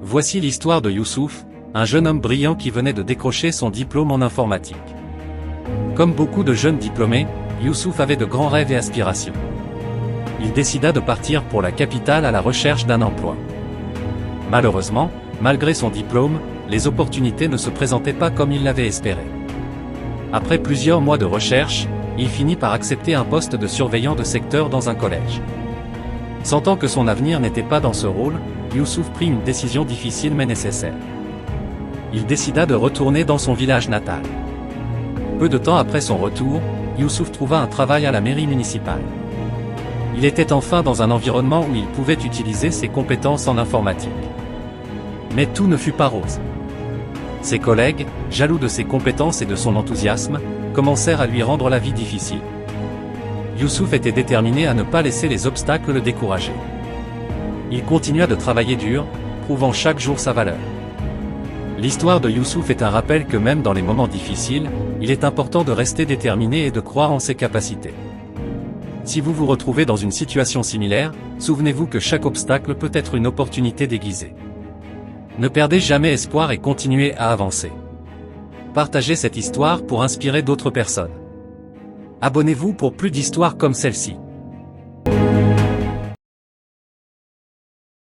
Voici l'histoire de Youssouf, un jeune homme brillant qui venait de décrocher son diplôme en informatique. Comme beaucoup de jeunes diplômés, Youssouf avait de grands rêves et aspirations. Il décida de partir pour la capitale à la recherche d'un emploi. Malheureusement, malgré son diplôme, les opportunités ne se présentaient pas comme il l'avait espéré. Après plusieurs mois de recherche, il finit par accepter un poste de surveillant de secteur dans un collège. Sentant que son avenir n'était pas dans ce rôle, Youssouf prit une décision difficile mais nécessaire. Il décida de retourner dans son village natal. Peu de temps après son retour, Youssouf trouva un travail à la mairie municipale. Il était enfin dans un environnement où il pouvait utiliser ses compétences en informatique. Mais tout ne fut pas rose. Ses collègues, jaloux de ses compétences et de son enthousiasme, commencèrent à lui rendre la vie difficile. Youssouf était déterminé à ne pas laisser les obstacles le décourager. Il continua de travailler dur, prouvant chaque jour sa valeur. L'histoire de Youssouf est un rappel que même dans les moments difficiles, il est important de rester déterminé et de croire en ses capacités. Si vous vous retrouvez dans une situation similaire, souvenez-vous que chaque obstacle peut être une opportunité déguisée. Ne perdez jamais espoir et continuez à avancer. Partagez cette histoire pour inspirer d'autres personnes. Abonnez-vous pour plus d'histoires comme celle-ci.